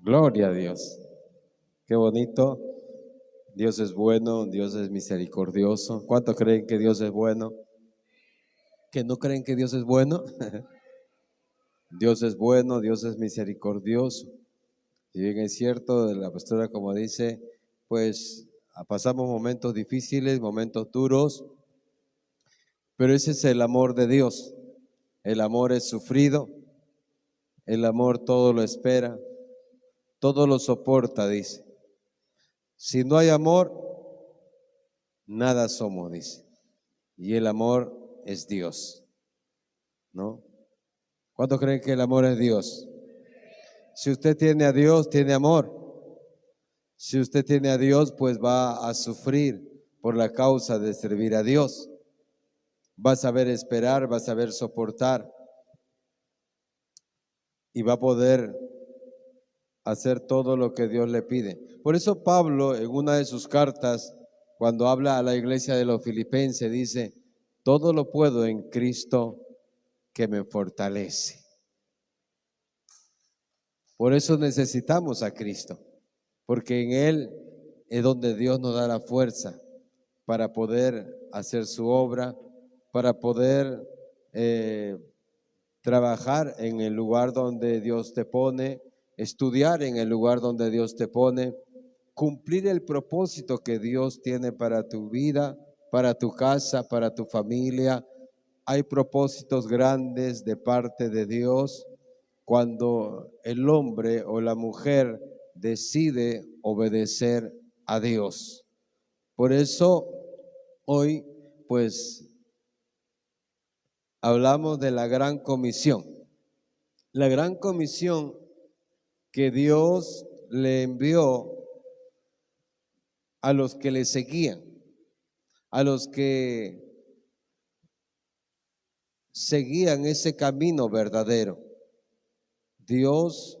Gloria a Dios. Qué bonito. Dios es bueno, Dios es misericordioso. ¿Cuántos creen que Dios es bueno? ¿Que no creen que Dios es bueno? Dios es bueno, Dios es misericordioso. Si bien es cierto, la pastora como dice, pues pasamos momentos difíciles, momentos duros, pero ese es el amor de Dios. El amor es sufrido, el amor todo lo espera, todo lo soporta, dice. Si no hay amor, nada somos, dice. Y el amor es Dios, ¿no? ¿Cuántos creen que el amor es Dios? Si usted tiene a Dios, tiene amor. Si usted tiene a Dios, pues va a sufrir por la causa de servir a Dios. Va a saber esperar, va a saber soportar y va a poder hacer todo lo que Dios le pide. Por eso Pablo, en una de sus cartas, cuando habla a la iglesia de los filipenses, dice, todo lo puedo en Cristo que me fortalece. Por eso necesitamos a Cristo, porque en Él es donde Dios nos da la fuerza para poder hacer su obra, para poder trabajar en el lugar donde Dios te pone, estudiar en el lugar donde Dios te pone, cumplir el propósito que Dios tiene para tu vida, para tu casa, para tu familia. Hay propósitos grandes de parte de Dios cuando el hombre o la mujer decide obedecer a Dios. Por eso hoy pues hablamos de la gran comisión. La gran comisión que Dios le envió a los que le seguían, a los que seguían ese camino verdadero. Dios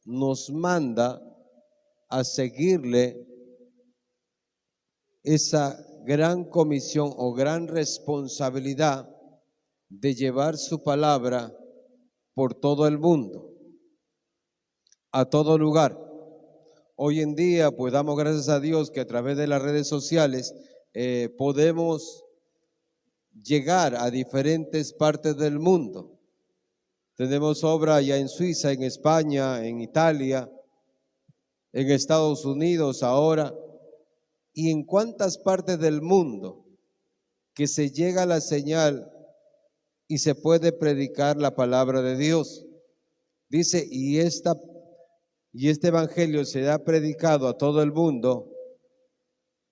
nos manda a seguirle esa gran comisión o gran responsabilidad de llevar su palabra por todo el mundo, a todo lugar. Hoy en día, pues damos gracias a Dios que a través de las redes sociales podemos llegar a diferentes partes del mundo. Tenemos obra ya en Suiza, en España, en Italia, en Estados Unidos ahora, y en cuántas partes del mundo que se llega la señal y se puede predicar la palabra de Dios. Dice, y este evangelio será predicado a todo el mundo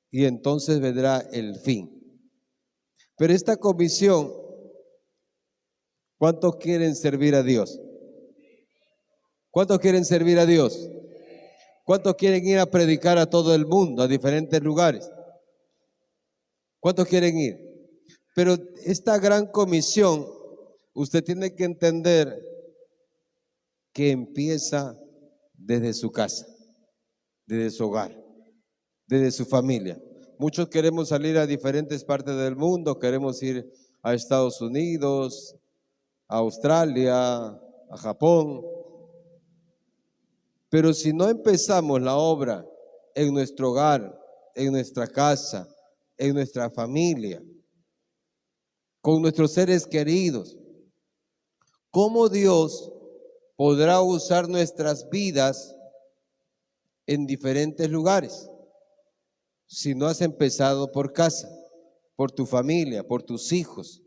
y entonces vendrá el fin. Pero esta comisión, ¿cuántos quieren servir a Dios? ¿Cuántos quieren servir a Dios? ¿Cuántos quieren ir a predicar a todo el mundo, a diferentes lugares? ¿Cuántos quieren ir? Pero esta gran comisión, usted tiene que entender que empieza desde su casa, desde su hogar, desde su familia. Muchos queremos salir a diferentes partes del mundo, queremos ir a Estados Unidos, a Australia, a Japón. Pero si no empezamos la obra en nuestro hogar, en nuestra casa, en nuestra familia, con nuestros seres queridos, ¿cómo Dios podrá usar nuestras vidas en diferentes lugares si no has empezado por casa, por tu familia, por tus hijos,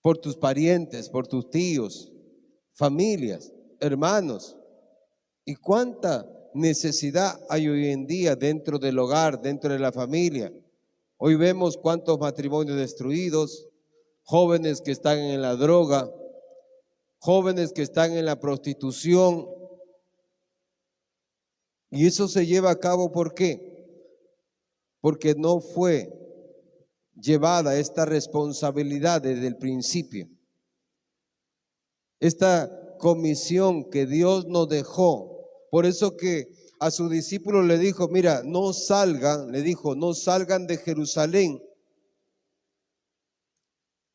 por tus parientes, por tus tíos, familias, hermanos? ¿Y cuánta necesidad hay hoy en día dentro del hogar, dentro de la familia? Hoy vemos cuántos matrimonios destruidos, jóvenes que están en la droga, jóvenes que están en la prostitución. Y eso se lleva a cabo, ¿por qué? Porque no fue llevada esta responsabilidad desde el principio. Esta comisión que Dios nos dejó. Por eso que a sus discípulos le dijo, mira, no salgan, le dijo, no salgan de Jerusalén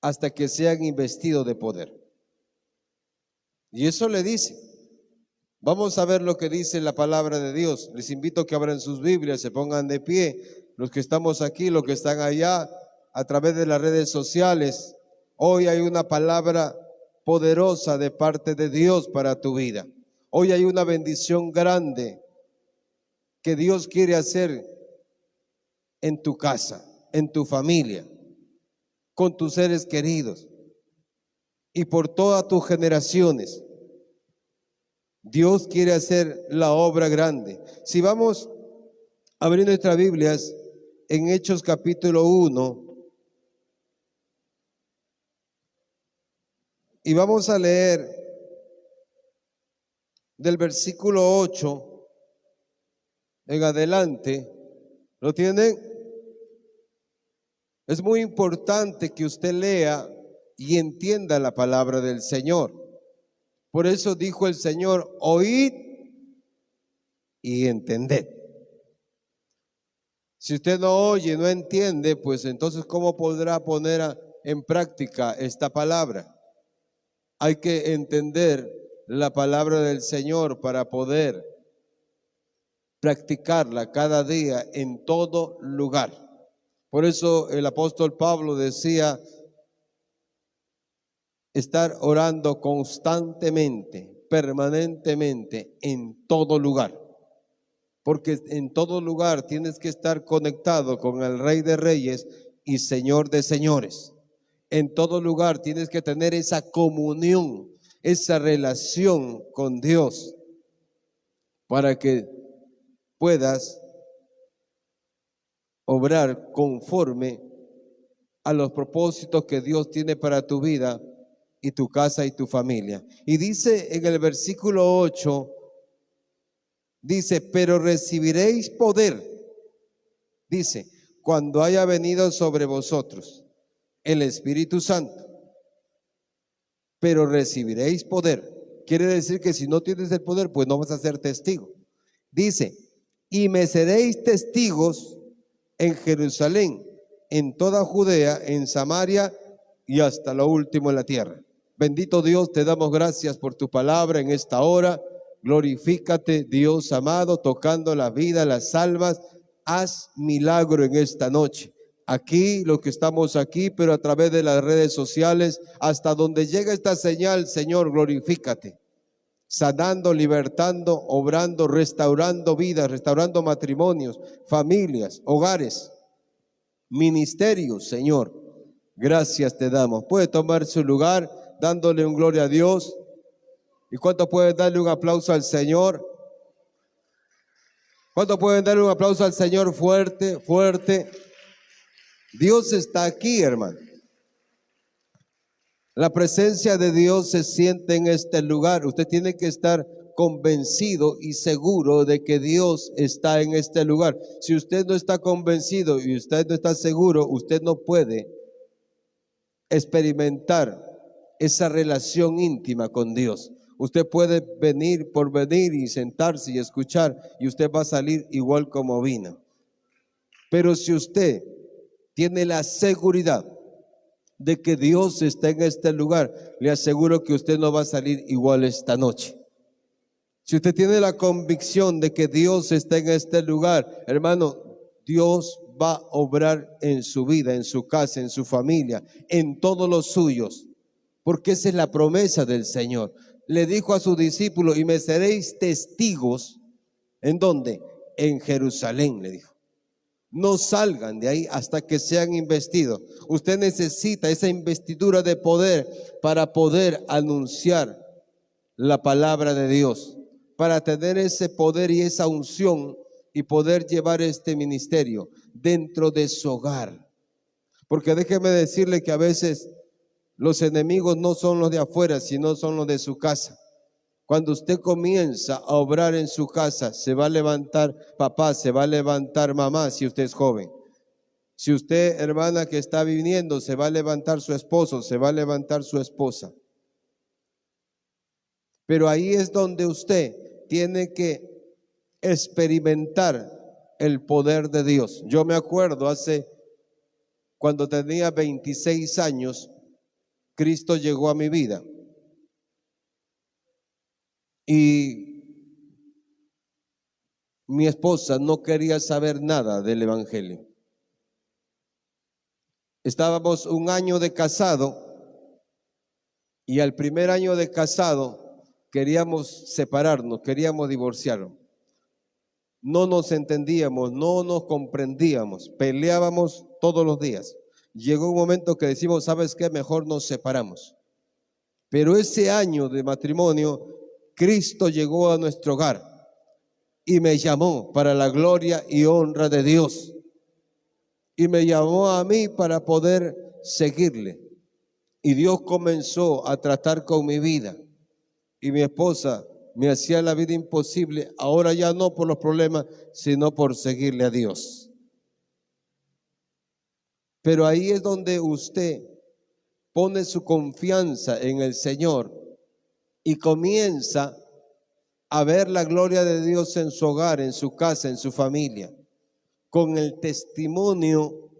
hasta que sean investidos de poder. Y eso le dice. Vamos a ver lo que dice la palabra de Dios. Les invito a que abran sus Biblias, se pongan de pie. Los que estamos aquí, los que están allá, a través de las redes sociales. Hoy hay una palabra poderosa de parte de Dios para tu vida. Hoy hay una bendición grande que Dios quiere hacer en tu casa, en tu familia, con tus seres queridos y por todas tus generaciones. Dios quiere hacer la obra grande. Si vamos a abrir nuestras Biblias en Hechos capítulo 1 y vamos a leer del versículo 8 en adelante. ¿Lo tienen? Es muy importante que usted lea y entienda la palabra del Señor. Por eso dijo el Señor: oíd y entended. Si usted no oye, no entiende, pues entonces ¿cómo podrá poner en práctica esta palabra? Hay que entender la palabra del Señor para poder practicarla cada día en todo lugar. Por eso el apóstol Pablo decía estar orando constantemente, permanentemente, en todo lugar. Porque en todo lugar tienes que estar conectado con el Rey de Reyes y Señor de Señores. En todo lugar tienes que tener esa comunión, esa relación con Dios, para que puedas obrar conforme a los propósitos que Dios tiene para tu vida y tu casa y tu familia. Y dice en el versículo 8, dice: pero recibiréis poder, dice, cuando haya venido sobre vosotros el Espíritu Santo. Pero recibiréis poder. Quiere decir que si no tienes el poder, pues no vas a ser testigo. Dice: y me seréis testigos en Jerusalén, en toda Judea, en Samaria y hasta lo último en la tierra. Bendito Dios, te damos gracias por tu palabra en esta hora. Glorifícate, Dios amado, tocando la vida, las almas. Haz milagro en esta noche. Aquí, los que estamos aquí, pero a través de las redes sociales, hasta donde llega esta señal, Señor, glorifícate. Sanando, libertando, obrando, restaurando vidas, restaurando matrimonios, familias, hogares, ministerios, Señor. Gracias te damos. Puede tomar su lugar dándole un gloria a Dios. ¿Y cuánto pueden darle un aplauso al Señor? ¿Cuánto pueden darle un aplauso al Señor fuerte, fuerte? Dios está aquí, hermano. La presencia de Dios se siente en este lugar. Usted tiene que estar convencido y seguro de que Dios está en este lugar. Si usted no está convencido y usted no está seguro, usted no puede experimentar esa relación íntima con Dios. Usted puede venir por venir y sentarse y escuchar, y usted va a salir igual como vino. Pero si usted tiene la seguridad de que Dios está en este lugar, le aseguro que usted no va a salir igual esta noche. Si usted tiene la convicción de que Dios está en este lugar, hermano, Dios va a obrar en su vida, en su casa, en su familia, en todos los suyos, porque esa es la promesa del Señor. Le dijo a sus discípulos: y me seréis testigos. ¿En dónde? En Jerusalén, le dijo. No salgan de ahí hasta que sean investidos. Usted necesita esa investidura de poder para poder anunciar la palabra de Dios, para tener ese poder y esa unción y poder llevar este ministerio dentro de su hogar. Porque déjeme decirle que a veces los enemigos no son los de afuera, sino son los de su casa. Cuando usted comienza a obrar en su casa, se va a levantar papá, se va a levantar mamá si usted es joven. Si usted, hermana, que está viniendo, se va a levantar su esposo, se va a levantar su esposa. Pero ahí es donde usted tiene que experimentar el poder de Dios. Yo me acuerdo cuando tenía 26 años, Cristo llegó a mi vida. Y mi esposa no quería saber nada del evangelio. Estábamos un año de casado y al primer año de casado queríamos separarnos, queríamos divorciarnos. No nos entendíamos, no nos comprendíamos, peleábamos todos los días. Llegó un momento que decimos, ¿sabes qué? Mejor nos separamos. Pero ese año de matrimonio, Cristo llegó a nuestro hogar y me llamó para la gloria y honra de Dios. Y me llamó a mí para poder seguirle. Y Dios comenzó a tratar con mi vida. Y mi esposa me hacía la vida imposible, ahora ya no por los problemas, sino por seguirle a Dios. Pero ahí es donde usted pone su confianza en el Señor y comienza a ver la gloria de Dios en su hogar, en su casa, en su familia, con el testimonio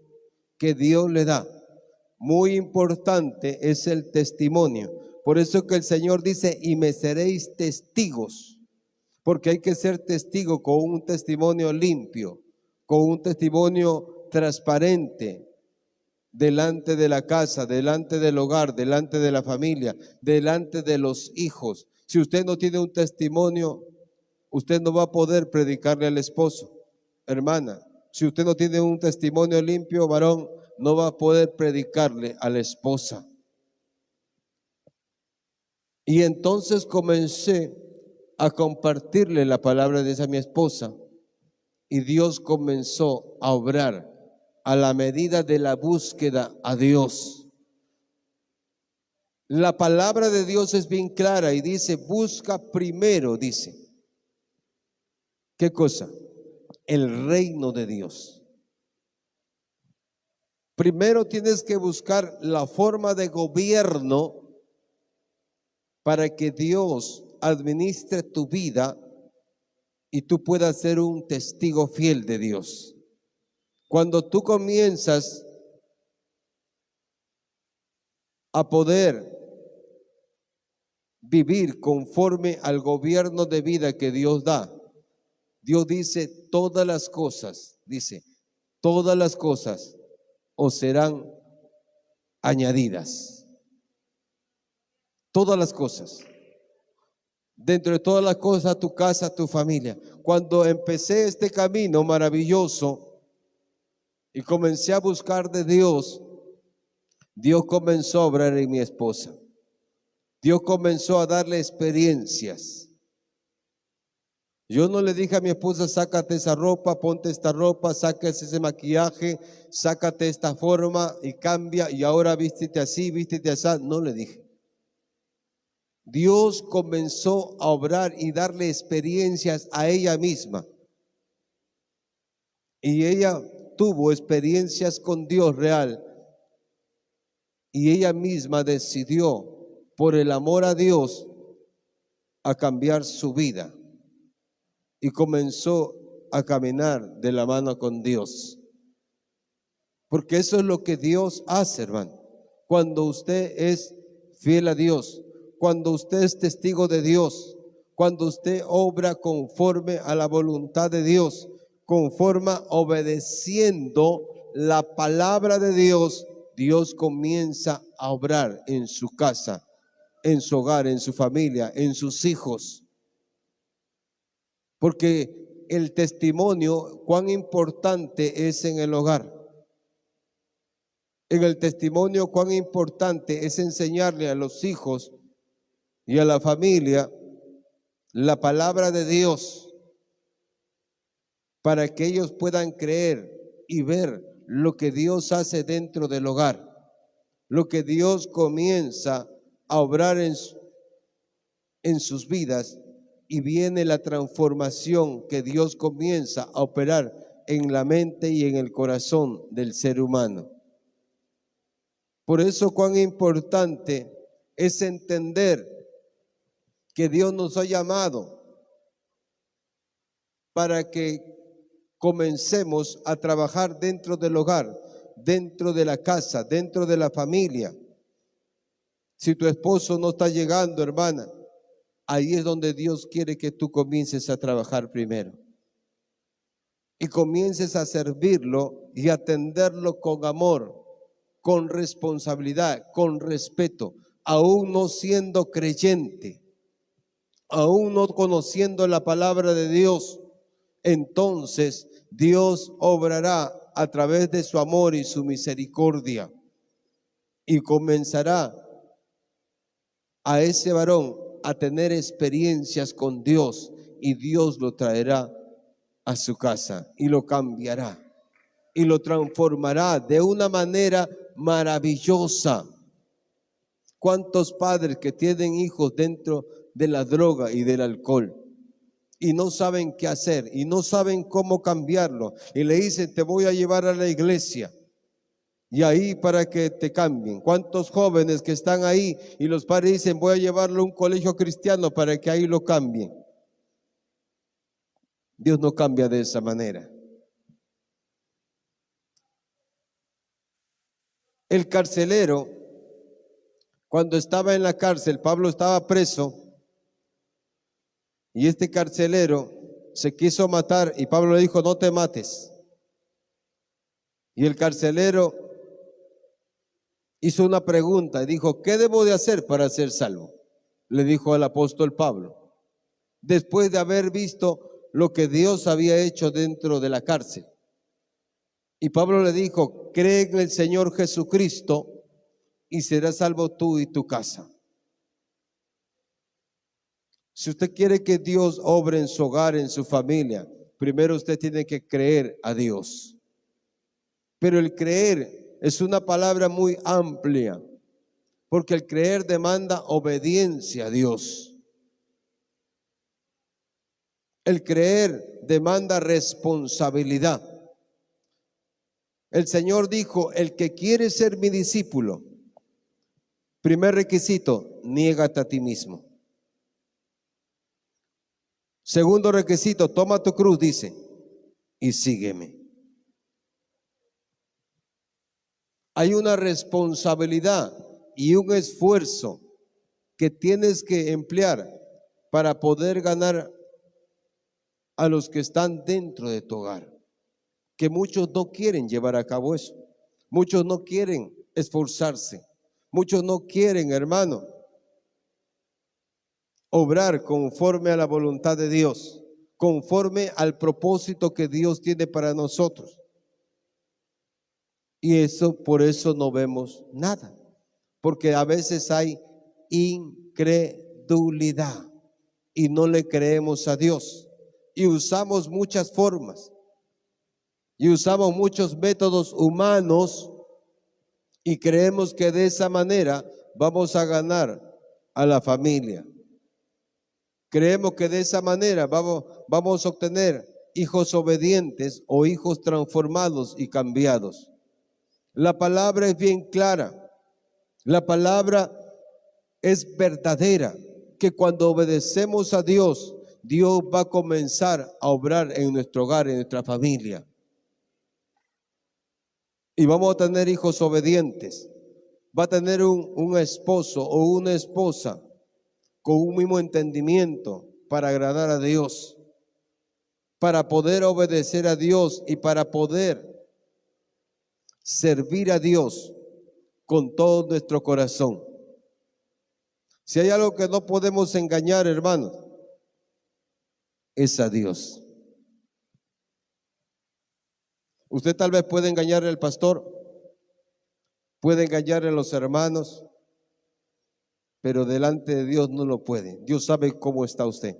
que Dios le da. Muy importante es el testimonio. Por eso que el Señor dice, y me seréis testigos, porque hay que ser testigo con un testimonio limpio, con un testimonio transparente, delante de la casa, delante del hogar, delante de la familia, delante de los hijos. Si usted no tiene un testimonio, usted no va a poder predicarle al esposo. Hermana, si usted no tiene un testimonio limpio, varón, no va a poder predicarle a la esposa. Y entonces comencé a compartirle la palabra de esa mi esposa y Dios comenzó a obrar a la medida de la búsqueda a Dios. La palabra de Dios es bien clara y dice, busca primero, dice. ¿Qué cosa? El reino de Dios. Primero tienes que buscar la forma de gobierno para que Dios administre tu vida y tú puedas ser un testigo fiel de Dios. Cuando tú comienzas a poder vivir conforme al gobierno de vida que Dios da, Dios dice, todas las cosas, dice, todas las cosas os serán añadidas. Todas las cosas. Dentro de todas las cosas, tu casa, tu familia. Cuando empecé este camino maravilloso y comencé a buscar de Dios, Dios comenzó a obrar en mi esposa. Dios comenzó a darle experiencias. Yo no le dije a mi esposa, sácate esa ropa, ponte esta ropa, sácate ese maquillaje, sácate esta forma y cambia y ahora vístete así, vístete así. No le dije. Dios comenzó a obrar y darle experiencias a ella misma. Y ella tuvo experiencias con Dios real. Y ella misma decidió, por el amor a Dios, a cambiar su vida. Y comenzó a caminar de la mano con Dios. Porque eso es lo que Dios hace, hermano. Cuando usted es fiel a Dios, cuando usted es testigo de Dios, cuando usted obra conforme a la voluntad de Dios, conforme obedeciendo la palabra de Dios, Dios comienza a obrar en su casa, en su hogar, en su familia, en sus hijos. Porque el testimonio, cuán importante es en el hogar. En el testimonio, cuán importante es enseñarle a los hijos y a la familia la palabra de Dios para que ellos puedan creer y ver lo que Dios hace dentro del hogar, lo que Dios comienza a obrar en sus vidas y viene la transformación que Dios comienza a operar en la mente y en el corazón del ser humano. Por eso cuán importante es entender que Dios nos ha llamado para que comencemos a trabajar dentro del hogar, dentro de la casa, dentro de la familia. Si tu esposo no está llegando, hermana, ahí es donde Dios quiere que tú comiences a trabajar primero. y comiences a servirlo y atenderlo con amor, con responsabilidad, con respeto, aún no siendo creyente, aún no conociendo la palabra de Dios, entonces Dios obrará a través de su amor y su misericordia y comenzará a ese varón a tener experiencias con Dios y Dios lo traerá a su casa y lo cambiará y lo transformará de una manera maravillosa. ¿Cuántos padres que tienen hijos dentro de la droga y del alcohol y no saben qué hacer y no saben cómo cambiarlo y le dicen te voy a llevar a la iglesia y ahí para que te cambien? ¿Cuántos jóvenes que están ahí y los padres dicen voy a llevarlo a un colegio cristiano para que ahí lo cambien? Dios no cambia de esa manera. El carcelero, cuando estaba en la cárcel, Pablo estaba preso y este carcelero se quiso matar y Pablo le dijo no te mates. Y el carcelero hizo una pregunta y dijo, ¿qué debo de hacer para ser salvo? Le dijo al apóstol Pablo, después de haber visto lo que Dios había hecho dentro de la cárcel. Y Pablo le dijo, cree en el Señor Jesucristo y serás salvo tú y tu casa. Si usted quiere que Dios obre en su hogar, en su familia, primero usted tiene que creer a Dios. Pero el creer es una palabra muy amplia, porque el creer demanda obediencia a Dios. El creer demanda responsabilidad. El Señor dijo, el que quiere ser mi discípulo, primer requisito, niégate a ti mismo. Segundo requisito, toma tu cruz, dice, y sígueme. Hay una responsabilidad y un esfuerzo que tienes que emplear para poder ganar a los que están dentro de tu hogar, que muchos no quieren llevar a cabo eso, muchos no quieren esforzarse, muchos no quieren, hermano, obrar conforme a la voluntad de Dios, conforme al propósito que Dios tiene para nosotros. Y eso, por eso no vemos nada, porque a veces hay incredulidad y no le creemos a Dios y usamos muchas formas y usamos muchos métodos humanos y creemos que de esa manera vamos a ganar a la familia. Creemos que de esa manera vamos a obtener hijos obedientes o hijos transformados y cambiados. La palabra es bien clara. La palabra es verdadera, que cuando obedecemos a Dios, Dios va a comenzar a obrar en nuestro hogar, en nuestra familia. Y vamos a tener hijos obedientes. Va a tener un esposo o una esposa con un mismo entendimiento para agradar a Dios, para poder obedecer a Dios y para poder servir a Dios con todo nuestro corazón. Si hay algo que no podemos engañar, hermanos, es a Dios. Usted tal vez puede engañar al pastor, puede engañar a los hermanos, pero delante de Dios no lo puede. Dios sabe cómo está usted.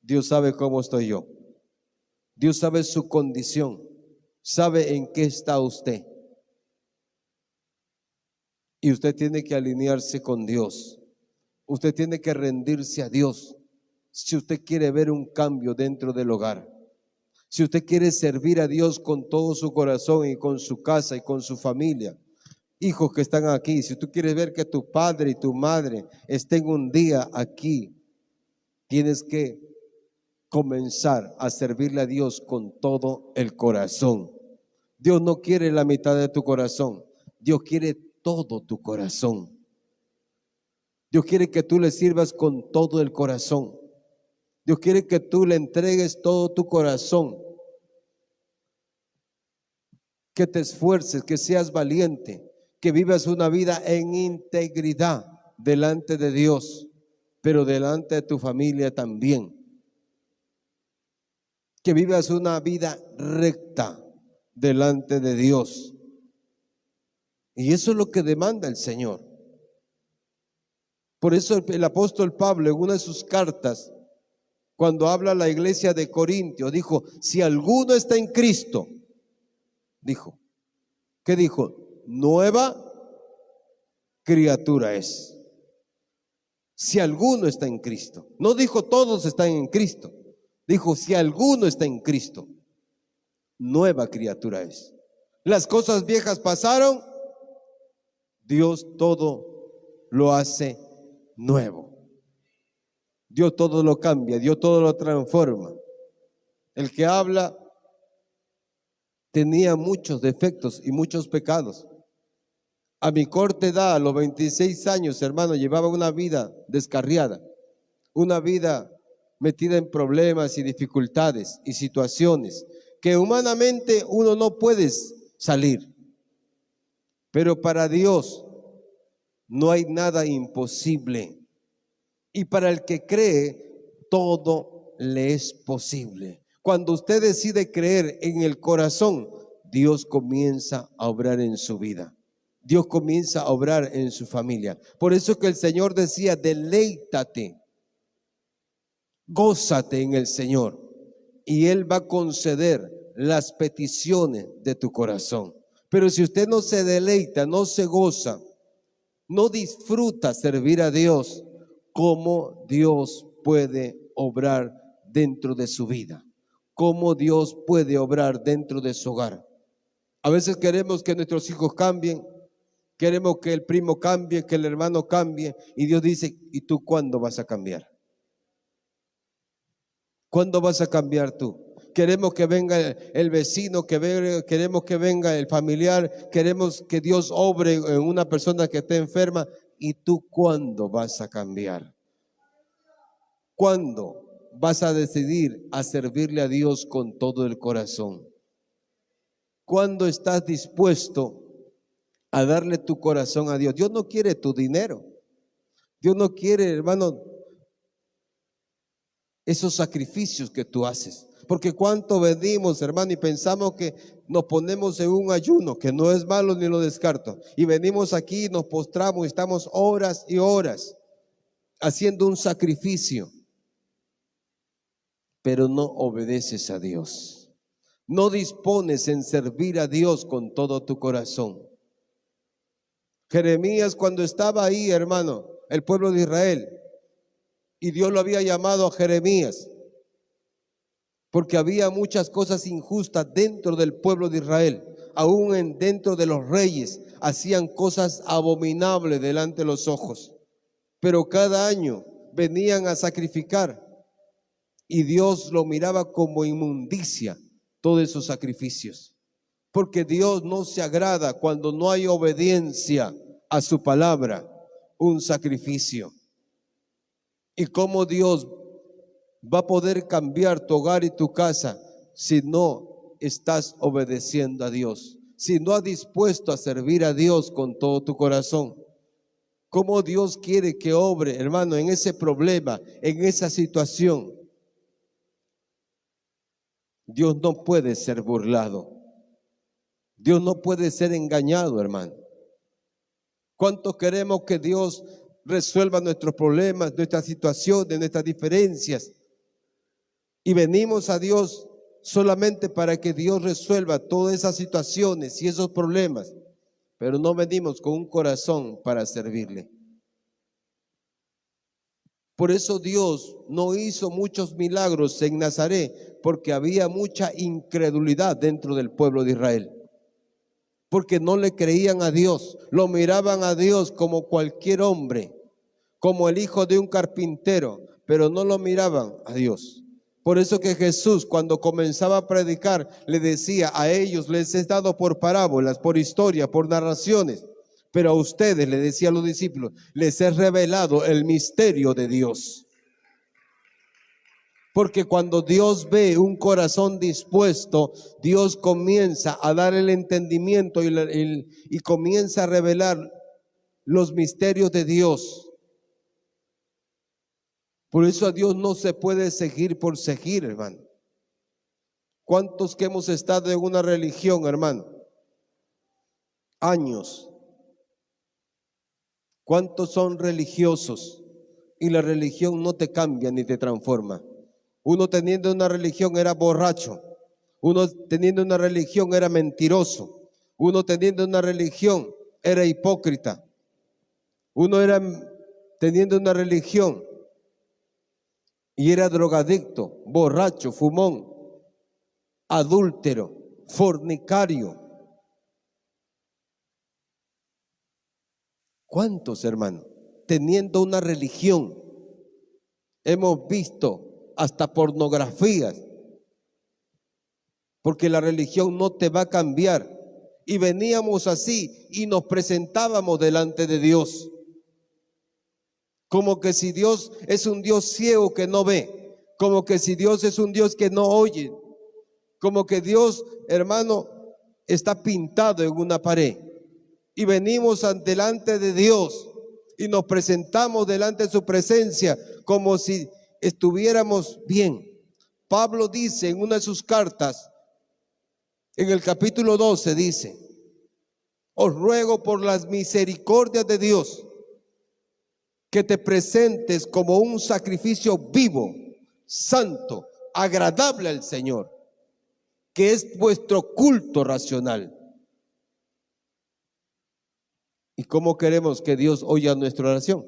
Dios sabe cómo estoy yo. Dios sabe su condición, sabe en qué está usted. Y usted tiene que alinearse con Dios. Usted tiene que rendirse a Dios si usted quiere ver un cambio dentro del hogar. Si usted quiere servir a Dios con todo su corazón y con su casa y con su familia. Hijos que están aquí, si tú quieres ver que tu padre y tu madre estén un día aquí, tienes que comenzar a servirle a Dios con todo el corazón. Dios no quiere la mitad de tu corazón, Dios quiere todo tu corazón. Dios quiere que tú le sirvas con todo el corazón. Dios quiere que tú le entregues todo tu corazón. que te esfuerces, que seas valiente, que vivas una vida en integridad delante de Dios, pero delante de tu familia también. Que vivas una vida recta delante de Dios. Y eso es lo que demanda el Señor. Por eso el apóstol Pablo, en una de sus cartas, cuando habla a la iglesia de Corintios, dijo: si alguno está en Cristo, dijo, ¿qué dijo? Nueva criatura es. Si alguno está en Cristo. No dijo todos están en Cristo. Dijo, si alguno está en Cristo, nueva criatura es. Las cosas viejas pasaron, Dios todo lo hace nuevo. Dios todo lo cambia, Dios todo lo transforma. El que habla tenía muchos defectos y muchos pecados. A mi corta edad, a los 26 años, hermano, llevaba una vida descarriada, una vida metida en problemas y dificultades y situaciones que humanamente uno no puede salir. Pero para Dios no hay nada imposible. Y para el que cree, todo le es posible. Cuando usted decide creer en el corazón, Dios comienza a obrar en su vida. Dios comienza a obrar en su familia. Por eso que el Señor decía, deleítate, gózate en el Señor, y Él va a conceder las peticiones de tu corazón. Pero si usted no se deleita, no se goza, no disfruta servir a Dios, ¿cómo Dios puede obrar dentro de su vida? ¿Cómo Dios puede obrar dentro de su hogar? A veces queremos que nuestros hijos cambien, queremos que el primo cambie, que el hermano cambie, y Dios dice, ¿y tú cuándo vas a cambiar? ¿Cuándo vas a cambiar tú? Queremos que venga el vecino, queremos que venga el familiar, queremos que Dios obre en una persona que esté enferma. ¿Y tú cuándo vas a cambiar? ¿Cuándo vas a decidir a servirle a Dios con todo el corazón? ¿Cuándo estás dispuesto a darle tu corazón a Dios? Dios no quiere tu dinero. Dios no quiere, hermano, esos sacrificios que tú haces. Porque cuánto venimos, hermano, y pensamos que nos ponemos en un ayuno, que no es malo ni lo descarto. Y venimos aquí, nos postramos y estamos horas y horas haciendo un sacrificio. Pero no obedeces a Dios. No dispones en servir a Dios con todo tu corazón. Jeremías, cuando estaba ahí, hermano, el pueblo de Israel, y Dios lo había llamado a Jeremías, porque había muchas cosas injustas dentro del pueblo de Israel. Aún dentro de los reyes hacían cosas abominables delante de los ojos. Pero cada año venían a sacrificar y Dios lo miraba como inmundicia todos esos sacrificios. Porque Dios no se agrada cuando no hay obediencia a su palabra, un sacrificio. ¿Y cómo Dios va a poder cambiar tu hogar y tu casa si no estás obedeciendo a Dios? Si no has dispuesto a servir a Dios con todo tu corazón. ¿Cómo Dios quiere que obre, hermano, en ese problema, en esa situación? Dios no puede ser burlado. Dios no puede ser engañado, hermano. ¿Cuánto queremos que Dios resuelva nuestros problemas, nuestras situaciones, nuestras diferencias? Y venimos a Dios solamente para que Dios resuelva todas esas situaciones y esos problemas, pero no venimos con un corazón para servirle. Por eso Dios no hizo muchos milagros en Nazaret, porque había mucha incredulidad dentro del pueblo de Israel. Porque no le creían a Dios, lo miraban a Dios como cualquier hombre, como el hijo de un carpintero, pero no lo miraban a Dios. Por eso que Jesús, cuando comenzaba a predicar, le decía a ellos, les he dado por parábolas, por historia, por narraciones, pero a ustedes, le decía a los discípulos, les he revelado el misterio de Dios. Porque cuando Dios ve un corazón dispuesto, Dios comienza a dar el entendimiento y comienza a revelar los misterios de Dios. Por eso a Dios no se puede seguir por seguir, hermano. ¿Cuántos que hemos estado en una religión, hermano? Años. ¿Cuántos son religiosos? Y la religión no te cambia ni te transforma. Uno teniendo una religión era borracho. Uno teniendo una religión era mentiroso. Uno teniendo una religión era hipócrita. Uno era teniendo una religión y era drogadicto, borracho, fumón, adúltero, fornicario. ¿Cuántos, hermanos? Teniendo una religión, hemos visto hasta pornografías, porque la religión no te va a cambiar. Y veníamos así y nos presentábamos delante de Dios, como que si Dios es un Dios ciego que no ve, como que si Dios es un Dios que no oye, como que Dios, hermano, está pintado en una pared. Y venimos delante de Dios y nos presentamos delante de su presencia como si estuviéramos bien. Pablo dice en una de sus cartas, en el capítulo 12, dice: os ruego por las misericordias de Dios que te presentes como un sacrificio vivo, santo, agradable al Señor, que es vuestro culto racional. ¿Y cómo queremos que Dios oiga nuestra oración?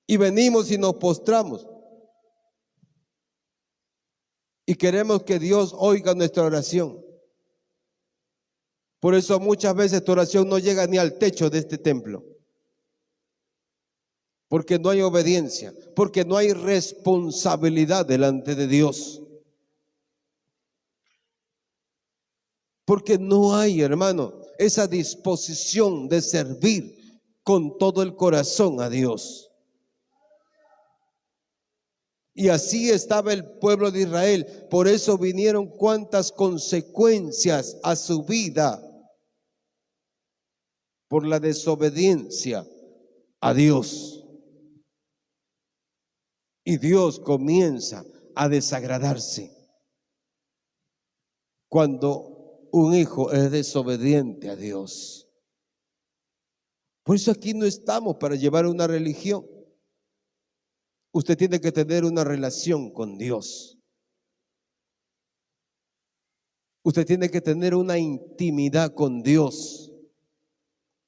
Y venimos y nos postramos. Y queremos que Dios oiga nuestra oración. Por eso muchas veces tu oración no llega ni al techo de este templo. Porque no hay obediencia, porque no hay responsabilidad delante de Dios. Porque no hay, hermano, esa disposición de servir con todo el corazón a Dios. Y así estaba el pueblo de Israel. Por eso vinieron cuantas consecuencias a su vida por la desobediencia a Dios. Y Dios comienza a desagradarse cuando un hijo es desobediente a Dios. Por eso aquí no estamos para llevar una religión. Usted tiene que tener una relación con Dios. Usted tiene que tener una intimidad con Dios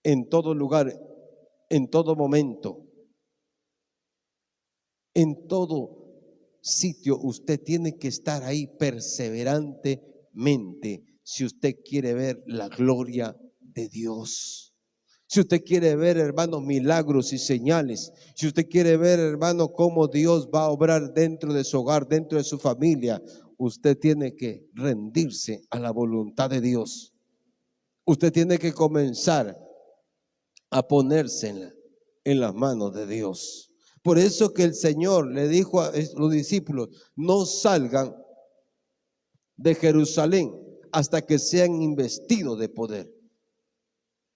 en todo lugar, en todo momento, en todo sitio. Usted tiene que estar ahí perseverantemente si usted quiere ver la gloria de Dios. Si usted quiere ver, hermano, milagros y señales, si usted quiere ver, hermano, cómo Dios va a obrar dentro de su hogar, dentro de su familia, usted tiene que rendirse a la voluntad de Dios. Usted tiene que comenzar a ponerse en las manos de Dios. Por eso que el Señor le dijo a los discípulos: no salgan de Jerusalén hasta que sean investidos de poder.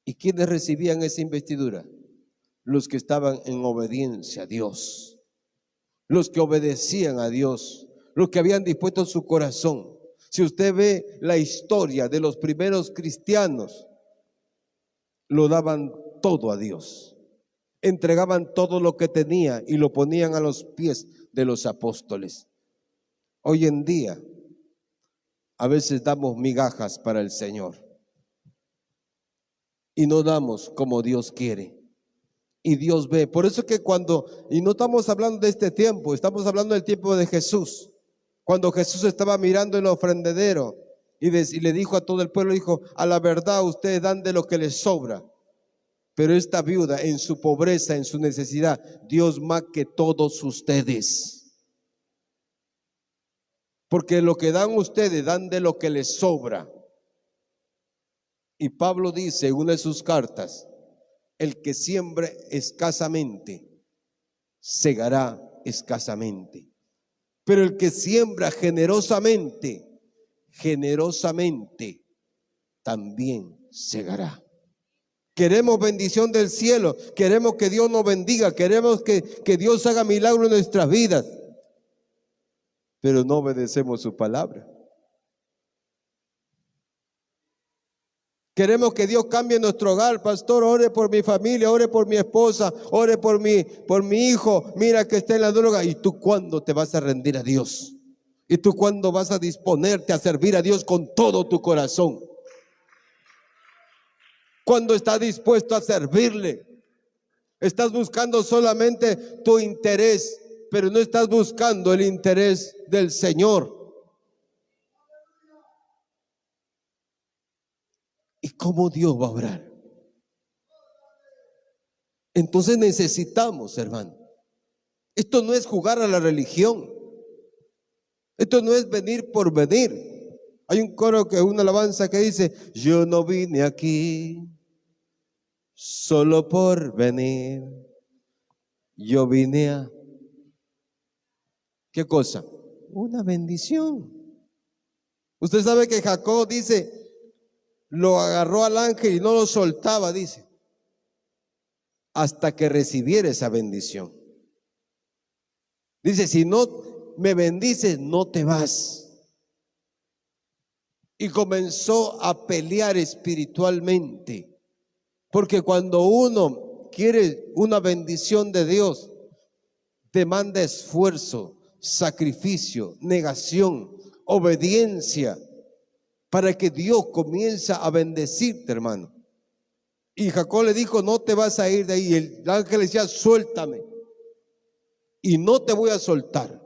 ¿Y quiénes recibían esa investidura? Los que estaban en obediencia a Dios, los que obedecían a Dios, los que habían dispuesto su corazón. Si usted ve la historia de los primeros cristianos, lo daban todo a Dios, entregaban todo lo que tenían y lo ponían a los pies de los apóstoles. Hoy en día, a veces damos migajas para el Señor y no damos como Dios quiere. Y Dios ve. Por eso que y no estamos hablando de este tiempo, estamos hablando del tiempo de Jesús. Cuando Jesús estaba mirando el ofrendedero y le dijo a todo el pueblo, dijo: a la verdad ustedes dan de lo que les sobra, pero esta viuda en su pobreza, en su necesidad, Dios más que todos ustedes. Porque lo que dan ustedes, dan de lo que les sobra. Y Pablo dice en una de sus cartas: el que siembre escasamente, segará escasamente. Pero el que siembra generosamente, generosamente también segará. Queremos bendición del cielo, queremos que Dios nos bendiga, queremos que Dios haga milagros en nuestras vidas, pero no obedecemos su palabra. Queremos que Dios cambie nuestro hogar. Pastor, ore por mi familia, ore por mi esposa, ore por mi hijo. Mira que está en la droga. ¿Y tú cuándo te vas a rendir a Dios? ¿Y tú cuándo vas a disponerte a servir a Dios con todo tu corazón? ¿Cuándo estás dispuesto a servirle? Estás buscando solamente tu interés, pero no estás buscando el interés del Señor. ¿Y cómo Dios va a obrar? Entonces necesitamos, hermano. Esto no es jugar a la religión. Esto no es venir por venir. Hay un coro, una alabanza que dice: yo no vine aquí solo por venir. Yo vine a... ¿Qué cosa? Una bendición. Usted sabe que Jacob dice, lo agarró al ángel y no lo soltaba, dice, hasta que recibiera esa bendición. Dice, si no me bendices, no te vas. Y comenzó a pelear espiritualmente. Porque cuando uno quiere una bendición de Dios, demanda esfuerzo, sacrificio, negación, obediencia, para que Dios comience a bendecirte, hermano. Y Jacob le dijo, no te vas a ir de ahí. Y el ángel le decía, suéltame. Y no te voy a soltar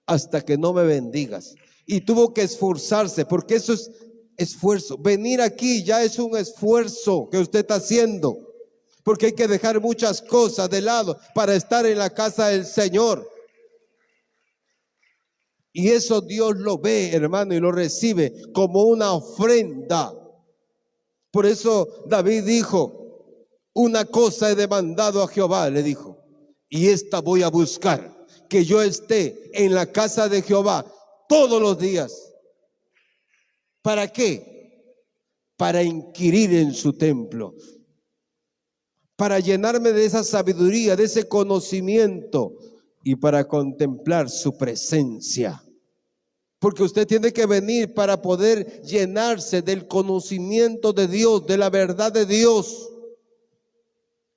hasta que no me bendigas. Y tuvo que esforzarse, porque eso es esfuerzo. Venir aquí ya es un esfuerzo que usted está haciendo, porque hay que dejar muchas cosas de lado para estar en la casa del Señor. Y eso Dios lo ve, hermano, y lo recibe como una ofrenda. Por eso David dijo, una cosa he demandado a Jehová, le dijo, y esta voy a buscar, que yo esté en la casa de Jehová todos los días. ¿Para qué? Para inquirir en su templo, para llenarme de esa sabiduría, de ese conocimiento, y para contemplar su presencia. Porque usted tiene que venir para poder llenarse del conocimiento de Dios, de la verdad de Dios,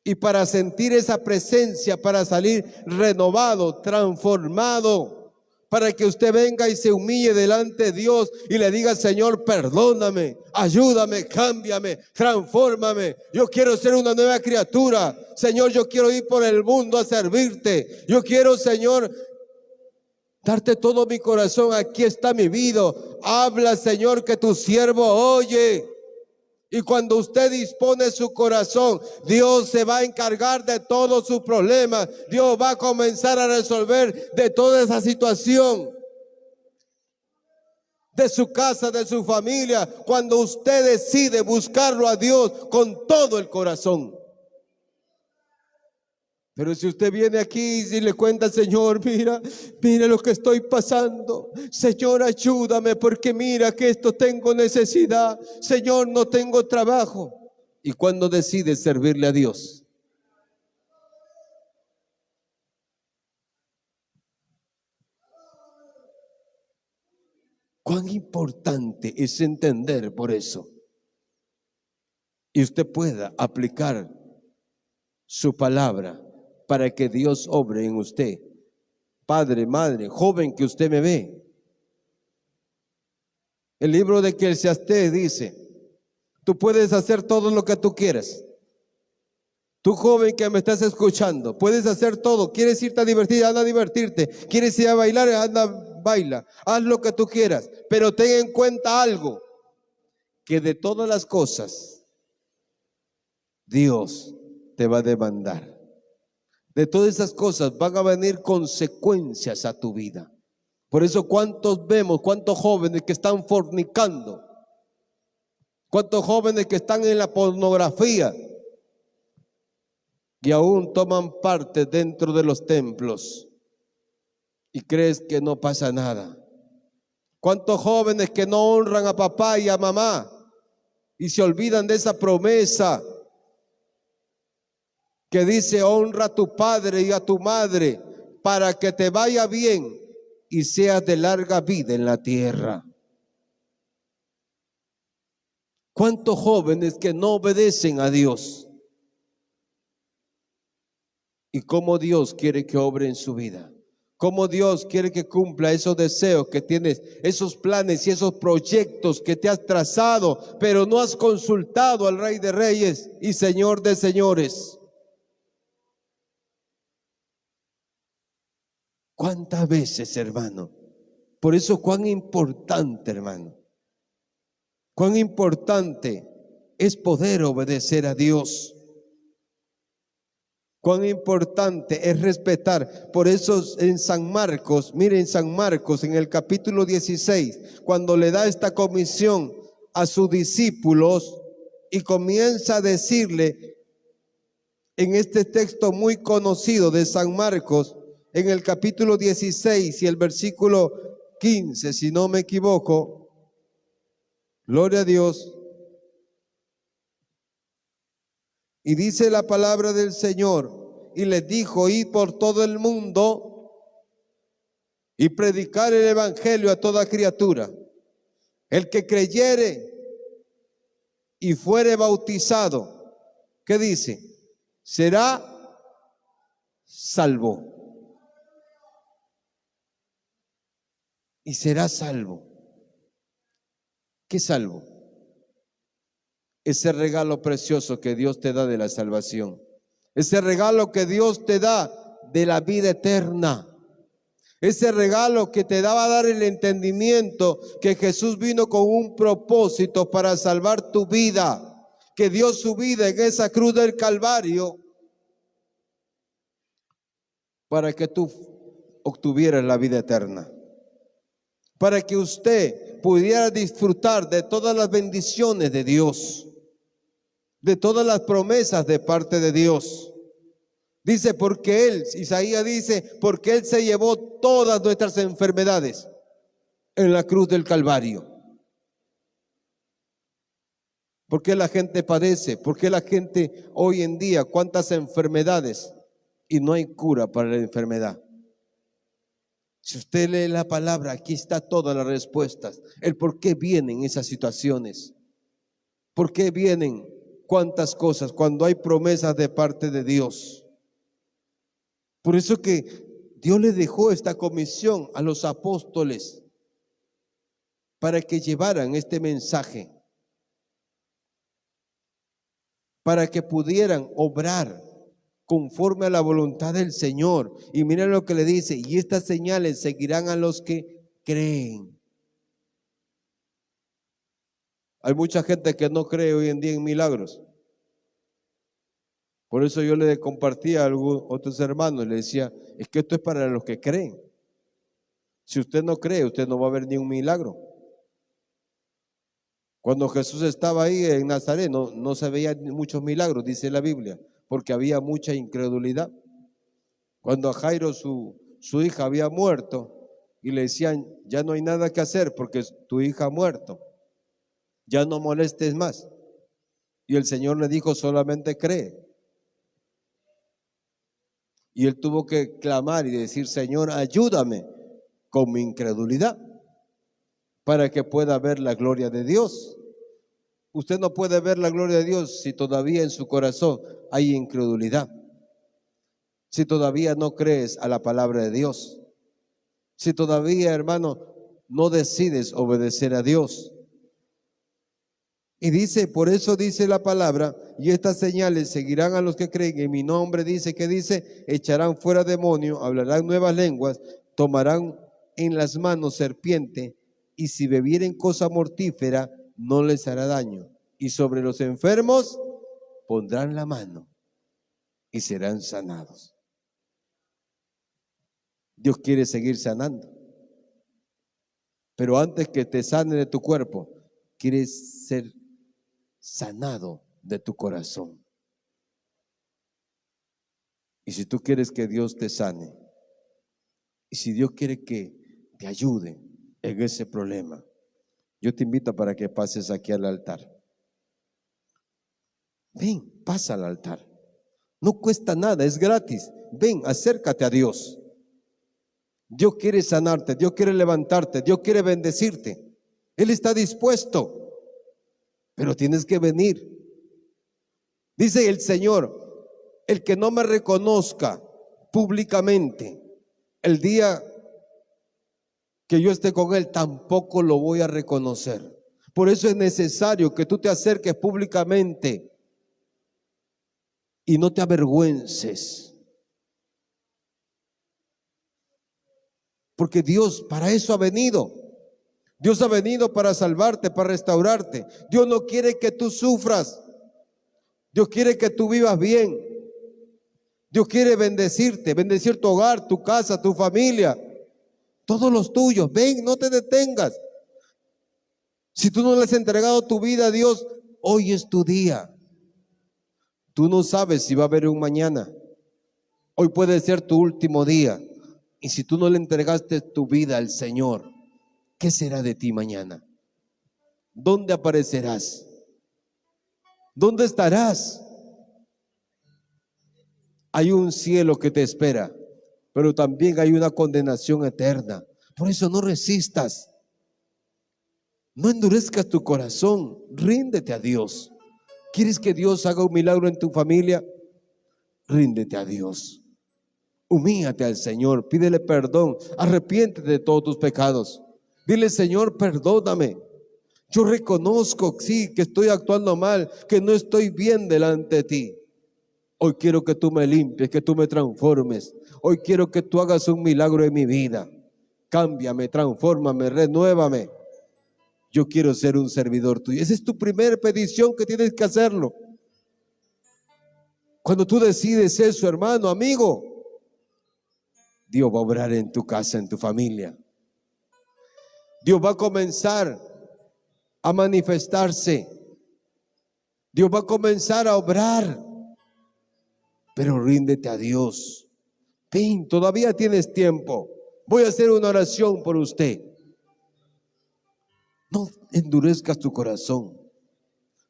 y para sentir esa presencia, para salir renovado, transformado, para que usted venga y se humille delante de Dios y le diga, Señor, perdóname, ayúdame, cámbiame, transfórmame. Yo quiero ser una nueva criatura. Señor, yo quiero ir por el mundo a servirte. Yo quiero, Señor, darte todo mi corazón. Aquí está mi vida. Habla, Señor, que tu siervo oye. Y cuando usted dispone su corazón, Dios se va a encargar de todos sus problemas. Dios va a comenzar a resolver de toda esa situación, de su casa, de su familia, cuando usted decide buscarlo a Dios con todo el corazón. Pero si usted viene aquí y le cuenta, Señor, mira lo que estoy pasando. Señor, ayúdame porque mira que esto tengo necesidad. Señor, no tengo trabajo. ¿Y cuándo decide servirle a Dios? Cuán importante es entender por eso. Y usted pueda aplicar su palabra para que Dios obre en usted. Padre, madre, joven que usted me ve. El libro de Eclesiastés dice, tú puedes hacer todo lo que tú quieras. Tú joven que me estás escuchando, puedes hacer todo. ¿Quieres irte a divertir? Anda a divertirte. ¿Quieres ir a bailar? Anda, baila. Haz lo que tú quieras. Pero ten en cuenta algo, que de todas las cosas, Dios te va a demandar. De todas esas cosas van a venir consecuencias a tu vida. Por eso cuántos vemos, cuántos jóvenes que están fornicando, cuántos jóvenes que están en la pornografía y aún toman parte dentro de los templos. y crees que no pasa nada. ¿Cuántos jóvenes que no honran a papá y a mamá y se olvidan de esa promesa que dice: honra a tu padre y a tu madre para que te vaya bien y seas de larga vida en la tierra? ¿Cuántos jóvenes que no obedecen a Dios? ¿Y cómo Dios quiere que obre en su vida? ¿Cómo Dios quiere que cumpla esos deseos que tienes, esos planes y esos proyectos que te has trazado, pero no has consultado al Rey de Reyes y Señor de Señores? ¿Cuántas veces, hermano? Por eso cuán importante, hermano, cuán importante es poder obedecer a Dios. Cuán importante es respetar. Por eso en San Marcos, miren San Marcos en el capítulo 16, cuando le da esta comisión a sus discípulos y comienza a decirle en este texto muy conocido de San Marcos, en el capítulo 16 y el versículo 15, si no me equivoco, gloria a Dios. Y dice la palabra del Señor, y les dijo: id por todo el mundo y predicar el evangelio a toda criatura. El que creyere y fuere bautizado, ¿qué dice? Será salvo. Y será salvo. ¿Qué salvo? Ese regalo precioso que Dios te da de la salvación. Ese regalo que Dios te da de la vida eterna. Ese regalo que te va a dar el entendimiento que Jesús vino con un propósito para salvar tu vida, que dio su vida en esa cruz del Calvario para que tú obtuvieras la vida eterna, para que usted pudiera disfrutar de todas las bendiciones de Dios, de todas las promesas de parte de Dios. Dice, porque Él, Isaías dice, porque Él se llevó todas nuestras enfermedades en la cruz del Calvario. ¿Por qué la gente padece? ¿Por qué la gente hoy en día, cuántas enfermedades y no hay cura para la enfermedad? Si usted lee la palabra, aquí está todas las respuestas. El por qué vienen esas situaciones. ¿Por qué vienen cuántas cosas cuando hay promesas de parte de Dios? Por eso que Dios le dejó esta comisión a los apóstoles para que llevaran este mensaje, para que pudieran obrar conforme a la voluntad del Señor. Y mira lo que le dice: y estas señales seguirán a los que creen. Hay mucha gente que no cree hoy en día en milagros. Por eso yo le compartía a algunos otros hermanos, le decía: es que esto es para los que creen. Si usted no cree, usted no va a ver ni un milagro. Cuando Jesús estaba ahí en Nazaret, no se veían muchos milagros, dice la Biblia, porque había mucha incredulidad. Cuando a Jairo su hija había muerto y le decían: ya no hay nada que hacer porque tu hija ha muerto, ya no molestes más. Y el Señor le dijo: solamente cree. Y él tuvo que clamar y decir: Señor, ayúdame con mi incredulidad para que pueda ver la gloria de Dios. Usted no puede ver la gloria de Dios si todavía en su corazón hay incredulidad, si todavía no crees a la palabra de Dios, si todavía, hermano, no decides obedecer a Dios. Y dice, por eso dice la palabra: y estas señales seguirán a los que creen en mi nombre. Dice, que dice: echarán fuera demonios, hablarán nuevas lenguas, tomarán en las manos serpiente, y si bebieren cosa mortífera no les hará daño. Y sobre los enfermos pondrán la mano y serán sanados. Dios quiere seguir sanando. Pero antes que te sane de tu cuerpo, quieres ser sanado de tu corazón. Y si tú quieres que Dios te sane, Y si Dios quiere que te ayude en ese problema, yo te invito para que pases aquí al altar. Ven, pasa al altar. No cuesta nada, es gratis. Ven, acércate a Dios. Dios quiere sanarte, Dios quiere levantarte, Dios quiere bendecirte. Él está dispuesto, pero tienes que venir. Dice el Señor, el que no me reconozca públicamente, el día que yo esté con él, tampoco lo voy a reconocer. Por eso es necesario que tú te acerques públicamente y no te avergüences. Porque Dios para eso ha venido. Dios ha venido para salvarte, para restaurarte. Dios no quiere que tú sufras. Dios quiere que tú vivas bien. Dios quiere bendecirte, bendecir tu hogar, tu casa, tu familia, todos los tuyos. Ven, no te detengas. Si tú no le has entregado tu vida a Dios, hoy es tu día. Tú no sabes si va a haber un mañana. Hoy puede ser tu último día. Y si tú no le entregaste tu vida al Señor, ¿qué será de ti mañana? ¿Dónde aparecerás? ¿Dónde estarás? Hay un cielo que te espera, pero también hay una condenación eterna. Por eso no resistas. No endurezcas tu corazón. Ríndete a Dios. ¿Quieres que Dios haga un milagro en tu familia? Ríndete a Dios. Humíllate al Señor, pídele perdón, arrepiéntete de todos tus pecados. Dile, Señor, perdóname. Yo reconozco, sí, que estoy actuando mal, que no estoy bien delante de ti. Hoy quiero que tú me limpies, que tú me transformes. Hoy quiero que tú hagas un milagro en mi vida. Cámbiame, transfórmame, renuévame. Yo quiero ser un servidor tuyo. Esa es tu primera petición que tienes que hacerlo. Cuando tú decides eso, hermano, amigo, Dios va a obrar en tu casa, en tu familia. Dios va a comenzar a manifestarse. Dios va a comenzar a obrar. Pero ríndete a Dios. Ven, todavía tienes tiempo. Voy a hacer una oración por usted. No endurezcas tu corazón.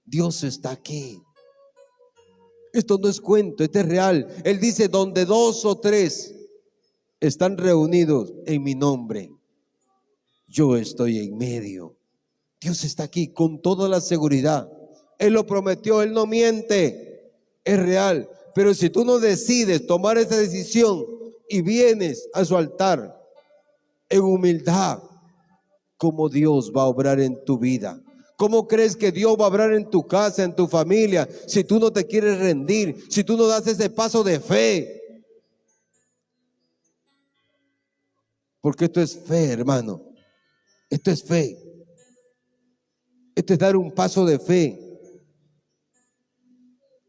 Dios está aquí. Esto no es cuento, esto es real. Él dice, donde 2 o 3 están reunidos en mi nombre, yo estoy en medio. Dios está aquí con toda la seguridad. Él lo prometió, Él no miente, es real. Pero si tú no decides tomar esa decisión y vienes a su altar en humildad, ¿cómo Dios va a obrar en tu vida? ¿Cómo crees que Dios va a obrar en tu casa, en tu familia, si tú no te quieres rendir, si tú no das ese paso de fe? Porque esto es fe, hermano. Esto es fe. Esto es dar un paso de fe.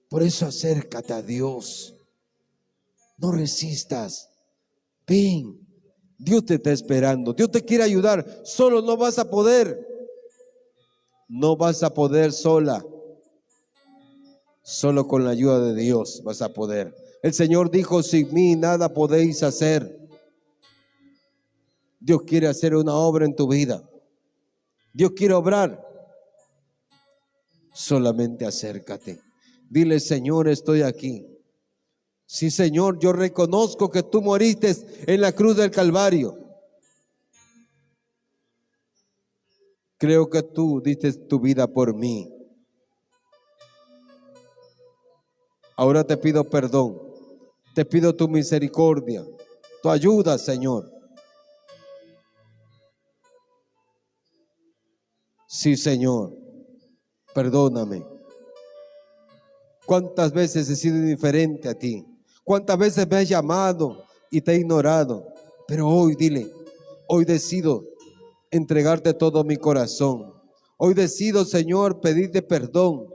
Por eso acércate a Dios. No resistas. Ven. Dios te está esperando. Dios te quiere ayudar. Solo no vas a poder. No vas a poder sola. Solo con la ayuda de Dios vas a poder. El Señor dijo, sin mí nada podéis hacer. Dios quiere hacer una obra en tu vida. Dios quiere obrar. Solamente acércate. Dile, Señor, estoy aquí. Sí, Señor, yo reconozco que tú moriste en la cruz del Calvario. Creo que tú diste tu vida por mí. Ahora te pido perdón. Te pido tu misericordia, tu ayuda, Señor. Sí, Señor, perdóname. ¿Cuántas veces he sido indiferente a ti? ¿Cuántas veces me has llamado y te he ignorado? Pero hoy dile, hoy decido entregarte todo mi corazón. Hoy decido, Señor, pedirte perdón.